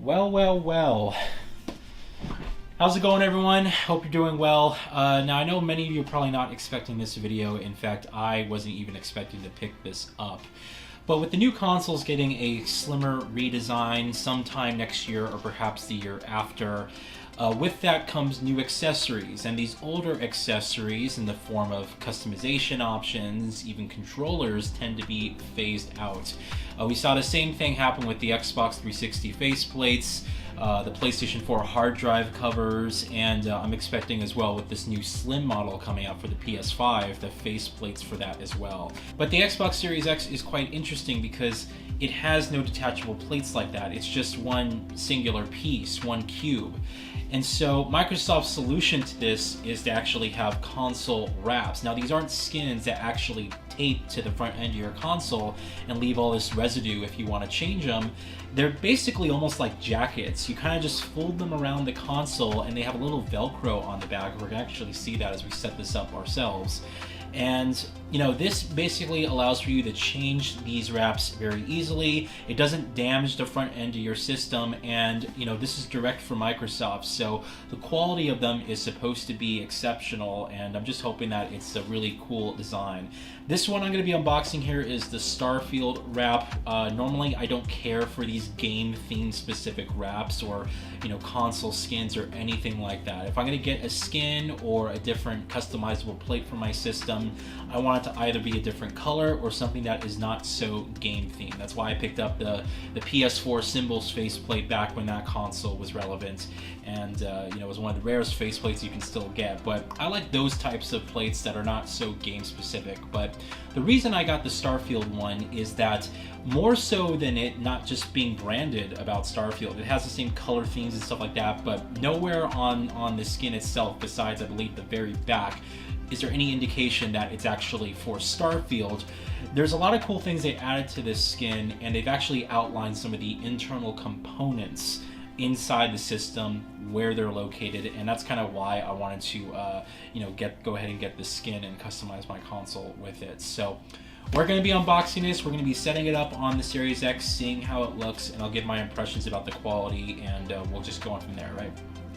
Well. How's it going, everyone? Hope you're doing well. Now, I know many of you are probably not expecting this video. In fact, I wasn't even expecting to pick this up. But with the new consoles getting a slimmer redesign sometime next year or perhaps the year after, with that comes new accessories, and these older accessories in the form of customization options, even controllers, tend to be phased out. We saw the same thing happen with the Xbox 360 faceplates, the PlayStation 4 hard drive covers, and I'm expecting as well with this new slim model coming out for the PS5, the faceplates for that as well. But the Xbox Series X is quite interesting because it has no detachable plates like that. It's just one singular piece, one cube. And so Microsoft's solution to this is to actually have console wraps. Now, these aren't skins that actually tape to the front end of your console and leave all this residue if you want to change them. They're basically almost like jackets. You kind of just fold them around the console and they have a little Velcro on the back. We're going to actually see that as we set this up ourselves. And you know, this basically allows for you to change these wraps very easily. It doesn't damage the front end of your system, and you know, this is direct from Microsoft, so the quality of them is supposed to be exceptional, and I'm just hoping that it's a really cool design. This one I'm going to be unboxing here is the Starfield wrap. Normally I don't care for these game theme specific wraps or, you know, console skins or anything like that. If I'm going to get a skin or a different customizable plate for my system, I want it to either be a different color or something that is not so game themed. That's why I picked up the PS4 symbols faceplate back when that console was relevant, and you know, it was one of the rarest faceplates you can still get. But I like those types of plates that are not so game specific. But the reason I got the Starfield one is that more so than it not just being branded about Starfield, it has the same color themes and stuff like that, but nowhere on the skin itself, besides I believe the very back, is there any indication that it's actually for Starfield. There's a lot of cool things they added to this skin, and they've actually outlined some of the internal components inside the system, where they're located, and that's kind of why I wanted to you know, go ahead and get the skin and customize my console with it. So we're going to be unboxing this, we're going to be setting it up on the Series X, seeing how it looks, and I'll give my impressions about the quality, and we'll just go on from there, right?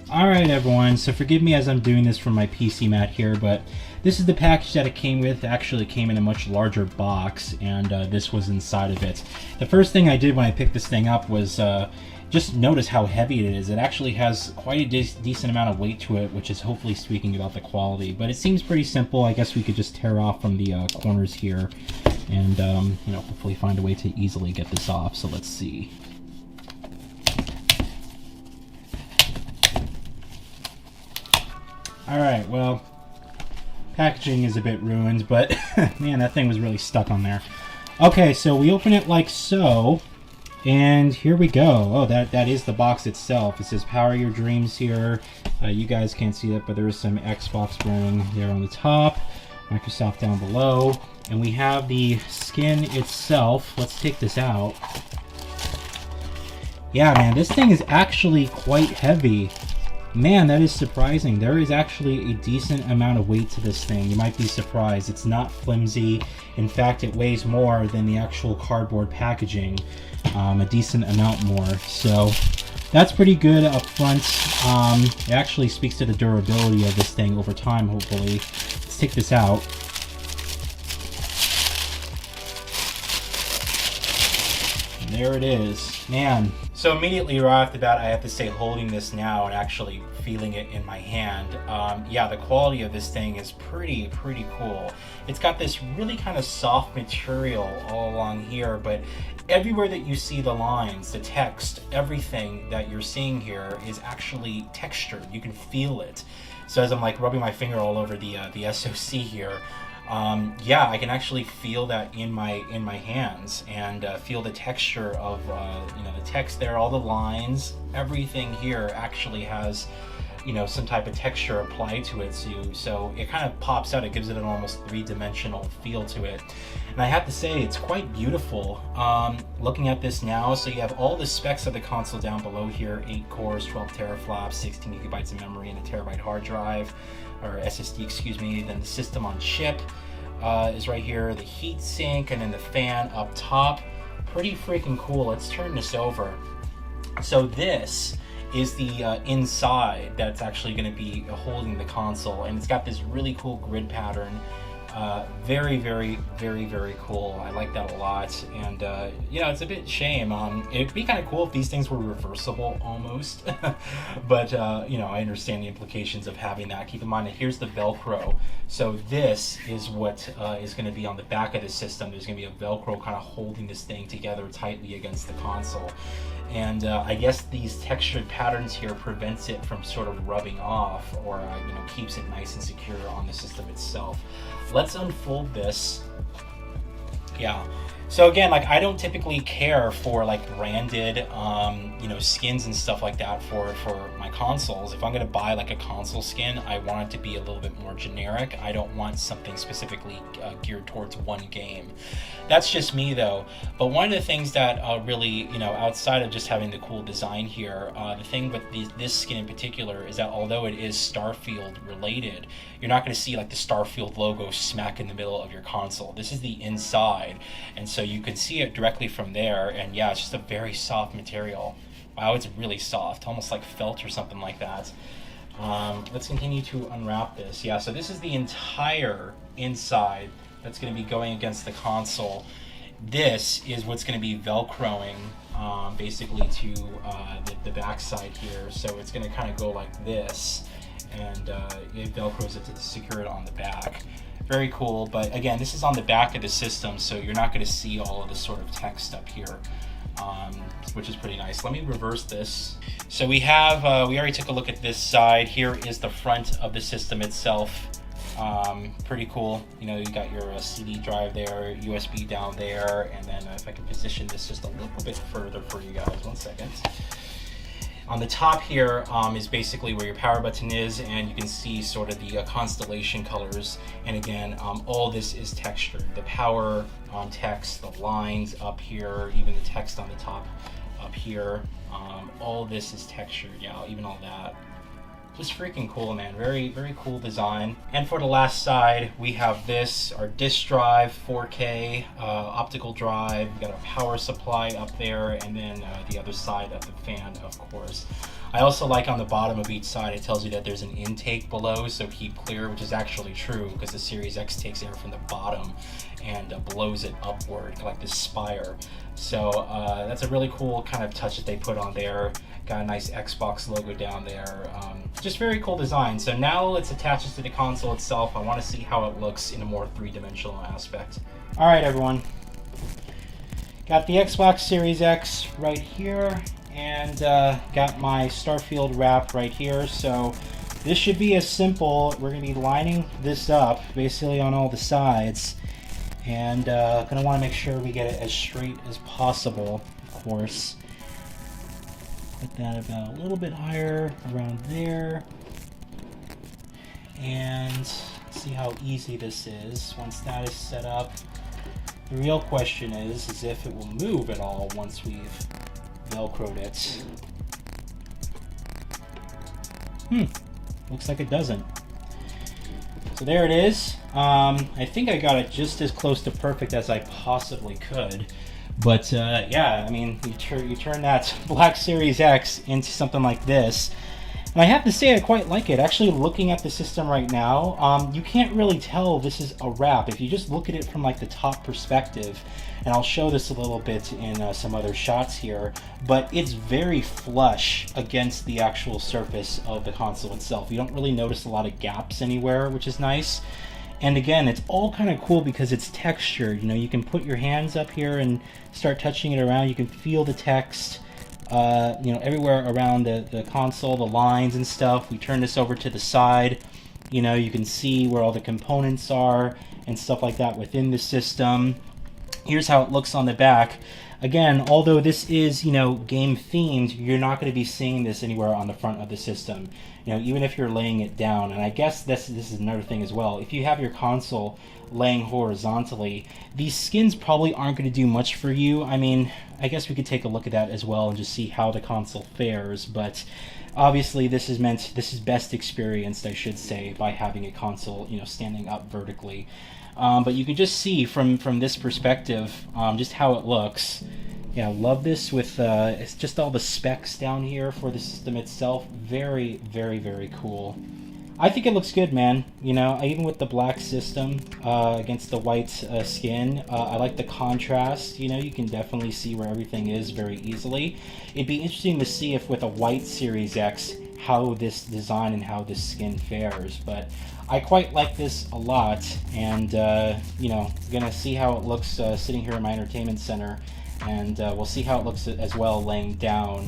Alright everyone, so forgive me as I'm doing this from my PC mat here, but this is the package that it came with. It actually came in a much larger box, and this was inside of it. The first thing I did when I picked this thing up was just notice how heavy it is. It actually has quite a decent amount of weight to it, which is hopefully speaking about the quality. But it seems pretty simple. I guess we could just tear off from the corners here and you know, hopefully find a way to easily get this off. So let's see. Alright, well, packaging is a bit ruined, but man, that thing was really stuck on there. Okay, so we open it like so, and here we go. Oh, that is the box itself. It says Power Your Dreams here. You guys can't see that, but there is some Xbox branding there on the top, Microsoft down below, and we have the skin itself. Let's take this out. Yeah, man, this thing is actually quite heavy. Man, that is surprising. There is actually a decent amount of weight to this thing. You might be surprised. It's not flimsy. In fact, it weighs more than the actual cardboard packaging. A decent amount more. So that's pretty good up front. It actually speaks to the durability of this thing over time, hopefully. Let's take this out. And there it is. Man. So immediately right off the bat, I have to say, holding this now and actually feeling it in my hand, yeah, the quality of this thing is pretty cool. It's got this really kind of soft material all along here, but everywhere that you see the lines, the text, everything that you're seeing here is actually textured. You can feel it. So as I'm like rubbing my finger all over the SoC here, yeah, I can actually feel that in my hands, and feel the texture of you know, the text there, all the lines, everything here actually has, you know, some type of texture applied to it, so it kind of pops out. It gives it an almost three-dimensional feel to it, and I have to say it's quite beautiful. Looking at this now, so you have all the specs of the console down below here: 8 cores, 12 teraflops, 16 gigabytes of memory, and a terabyte hard drive, or SSD, excuse me. Then the system on chip is right here, the heat sink, and then the fan up top. Pretty freaking cool. Let's turn this over. So this is the inside that's actually going to be holding the console, and it's got this really cool grid pattern. Very, very, very, very cool. I like that a lot, and you know, it's a bit shame. It'd be kind of cool if these things were reversible almost, but you know, I understand the implications of having that. Keep in mind that here's the Velcro. So this is what is going to be on the back of the system. There's going to be a Velcro kind of holding this thing together tightly against the console. And I guess these textured patterns here prevents it from sort of rubbing off, or you know, keeps it nice and secure on the system itself. Let's unfold this. Yeah. So again, like, I don't typically care for like branded, you know, skins and stuff like that for my consoles. If I'm gonna buy like a console skin, I want it to be a little bit more generic. I don't want something specifically geared towards one game. That's just me though. But one of the things that really, you know, outside of just having the cool design here, the thing with this skin in particular is that although it is Starfield related, you're not going to see like the Starfield logo smack in the middle of your console. This is the inside, and so you can see it directly from there. And yeah, it's just a very soft material. Wow, it's really soft, almost like felt or something like that. Let's continue to unwrap this. Yeah, so this is the entire inside that's going to be going against the console. This is what's going to be Velcroing basically to the back side here. So it's going to kind of go like this, and it Velcros it to secure it on the back. Very cool, but again, this is on the back of the system, so you're not going to see all of this sort of text up here, which is pretty nice. Let me reverse this. So we have, we already took a look at this side. Here is the front of the system itself. Pretty cool. You know, you got your CD drive there, USB down there, and then if I can position this just a little bit further for you guys, 1 second. On the top here is basically where your power button is, and you can see sort of the constellation colors. And again, all this is textured. The power text, the lines up here, even the text on the top up here, all this is textured. Yeah, even all that. Just freaking cool, man. Very, very cool design. And for the last side, we have this, our disk drive, 4K, optical drive. We got a power supply up there, and then the other side of the fan, of course. I also like on the bottom of each side, it tells you that there's an intake below, so keep clear, which is actually true, because the Series X takes air from the bottom and blows it upward, like this spire. So that's a really cool kind of touch that they put on there. Got a nice Xbox logo down there. Just very cool design. So now let's attach this to the console itself. I want to see how it looks in a more three-dimensional aspect. All right, everyone. Got the Xbox Series X right here, and got my Starfield wrap right here. So this should be as simple. We're going to be lining this up basically on all the sides, and going to want to make sure we get it as straight as possible, of course. Put that about a little bit higher around there, and see how easy this is. Once that is set up, the real question is if it will move at all once we've Velcroed it. Looks like it doesn't. So there it is. I think I got it just as close to perfect as I possibly could. But yeah, I mean, you turn that Black Series X into something like this, and I have to say I quite like it. Actually, looking at the system right now, you can't really tell this is a wrap if you just look at it from like the top perspective. And I'll show this a little bit in some other shots here, but it's very flush against the actual surface of the console itself. You don't really notice a lot of gaps anywhere, which is nice. And again, it's all kind of cool because it's textured. You know, you can put your hands up here and start touching it around. You can feel the text, you know, everywhere around the console, the lines and stuff. We turn this over to the side. You know, you can see where all the components are and stuff like that within the system. Here's how it looks on the back. Again, although this is, you know, game themed, you're not going to be seeing this anywhere on the front of the system. You know, even if you're laying it down. And I guess this is another thing as well. If you have your console laying horizontally, these skins probably aren't going to do much for you. I mean, I guess we could take a look at that as well and just see how the console fares. But obviously, this is best experienced, I should say, by having a console, you know, standing up vertically. But you can just see from this perspective just how it looks. Yeah, love this with it's just all the specs down here for the system itself. Very, very, very cool. I think it looks good, man. You know, even with the black system against the white skin, I like the contrast. You know, you can definitely see where everything is very easily. It'd be interesting to see if with a white Series X, how this design and how this skin fares. But I quite like this a lot, and you know, gonna see how it looks sitting here in my entertainment center. And we'll see how it looks as well laying down,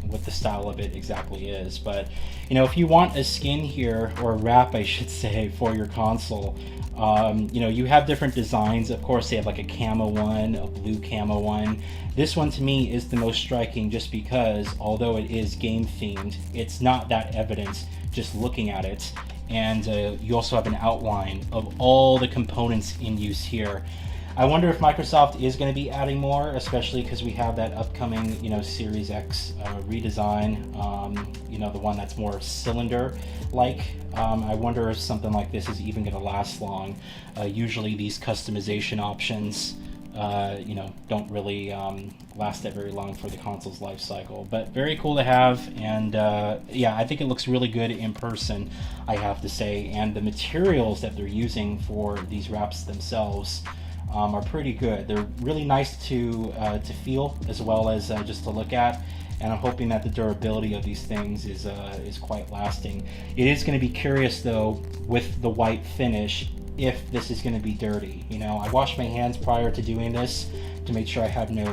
what the style of it exactly is. But you know, if you want a skin here, or a wrap I should say, for your console, you know, you have different designs. Of course, they have like a camo one, a blue camo one. This one to me is the most striking, just because although it is game themed, it's not that evident just looking at it. And you also have an outline of all the components in use here. I wonder if Microsoft is going to be adding more, especially because we have that upcoming, you know, Series X redesign, you know, the one that's more cylinder-like. I wonder if something like this is even going to last long. Usually these customization options, you know, don't really last that very long for the console's life cycle. But very cool to have, and yeah, I think it looks really good in person, I have to say. And the materials that they're using for these wraps themselves are pretty good. They're really nice to feel, as well as just to look at, and I'm hoping that the durability of these things is quite lasting. It is going to be curious though, with the white finish, if this is going to be dirty. You know, I washed my hands prior to doing this to make sure I have no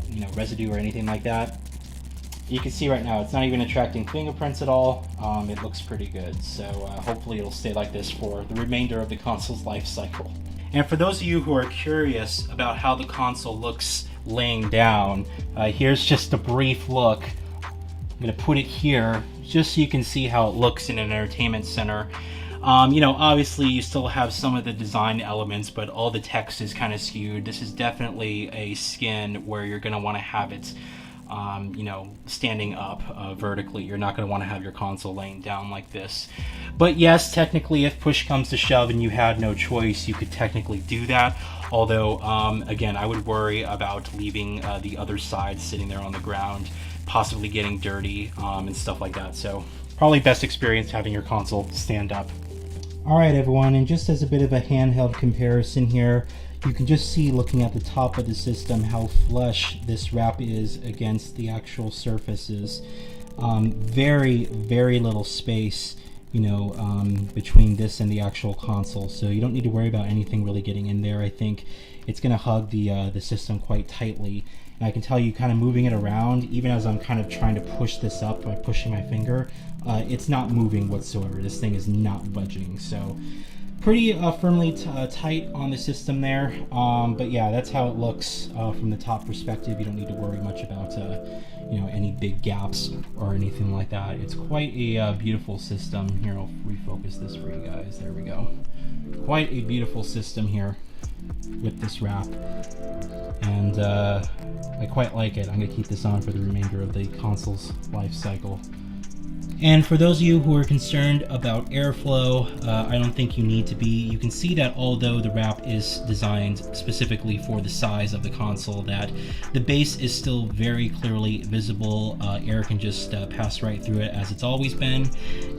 you know, residue or anything like that. You can see right now it's not even attracting fingerprints at all. It looks pretty good, so hopefully it'll stay like this for the remainder of the console's life cycle. And for those of you who are curious about how the console looks laying down, here's just a brief look. I'm going to put it here just so you can see how it looks in an entertainment center. You know, obviously you still have some of the design elements, but all the text is kind of skewed. This is definitely a skin where you're going to want to have it you know, standing up vertically. You're not going to want to have your console laying down like this. But yes, technically, if push comes to shove and you had no choice, you could technically do that. Although, again, I would worry about leaving the other side sitting there on the ground, possibly getting dirty and stuff like that. So probably best experience having your console stand up. Alright everyone, and just as a bit of a handheld comparison here, you can just see, looking at the top of the system, how flush this wrap is against the actual surfaces. Very, very little space, you know, between this and the actual console, so you don't need to worry about anything really getting in there. I think it's going to hug the system quite tightly. And I can tell you, kind of moving it around, even as I'm kind of trying to push this up by pushing my finger, it's not moving whatsoever. This thing is not budging. So pretty firmly tight on the system there. But yeah, that's how it looks from the top perspective. You don't need to worry much about you know, any big gaps or anything like that. It's quite a beautiful system. Here, I'll refocus this for you guys. There we go. Quite a beautiful system here with this wrap, and I quite like it. I'm going to keep this on for the remainder of the console's life cycle. And for those of you who are concerned about airflow, I don't think you need to be. You can see that although the wrap is designed specifically for the size of the console, that the base is still very clearly visible. Air can just pass right through it, as it's always been.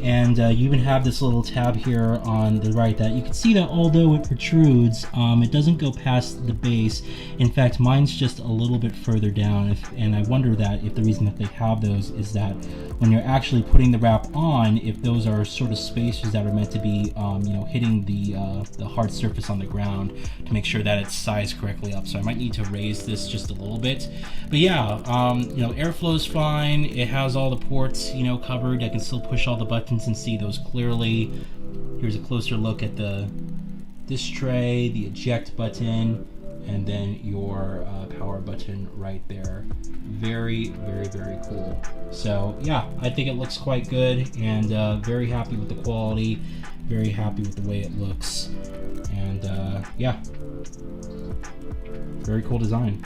And you even have this little tab here on the right that you can see that although it protrudes, it doesn't go past the base. In fact, mine's just a little bit further down, and I wonder that if the reason that they have those is that when you're actually putting the wrap on, if those are sort of spacers that are meant to be you know, hitting the hard surface on the ground to make sure that it's sized correctly up. So I might need to raise this just a little bit. But yeah, you know, airflow is fine. It has all the ports, you know, covered. I can still push all the buttons and see those clearly. Here's a closer look at this tray, the eject button, and then your power button right there. Very, very, very cool. So yeah, I think it looks quite good, and very happy with the quality, very happy with the way it looks, and yeah, very cool design.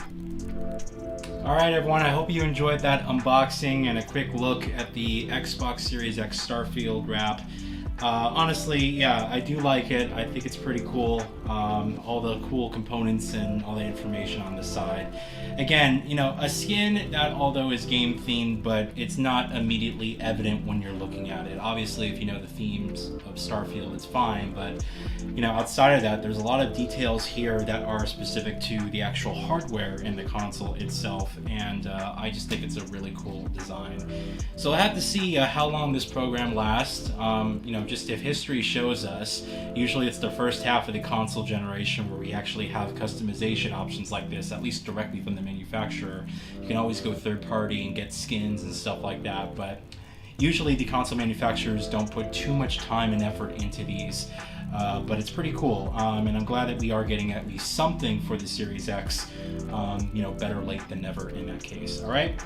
Alright everyone, I hope you enjoyed that unboxing and a quick look at the Xbox Series X Starfield wrap. Honestly, yeah, I do like it. I think it's pretty cool. All the cool components and all the information on the side. Again, you know, a skin that although is game themed, but it's not immediately evident when you're looking at it. Obviously, if you know the themes of Starfield, it's fine, but you know, outside of that, there's a lot of details here that are specific to the actual hardware in the console itself, and I just think it's a really cool design. So I have to see how long this program lasts. You know, just if history shows us, usually it's the first half of the console generation where we actually have customization options like this, at least directly from the manufacturer. You can always go third party and get skins and stuff like that, but usually the console manufacturers don't put too much time and effort into these. But it's pretty cool, and I'm glad that we are getting at least something for the Series X. You know, better late than never in that case. All right.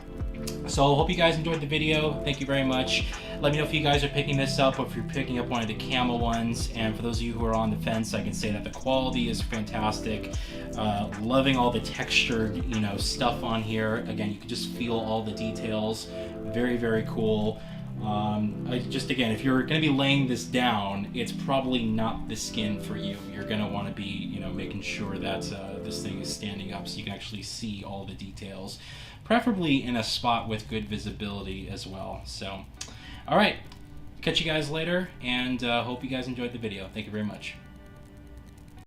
So hope you guys enjoyed the video. Thank you very much. Let me know if you guys are picking this up or if you're picking up one of the camo ones. And for those of you who are on the fence, I can say that the quality is fantastic. Loving all the textured, you know, stuff on here. Again, you can just feel all the details. Very, very cool. Again, if you're going to be laying this down, it's probably not the skin for you. You're going to want to be, you know, making sure that this thing is standing up so you can actually see all the details, preferably in a spot with good visibility as well. So, all right, catch you guys later, and hope you guys enjoyed the video. Thank you very much.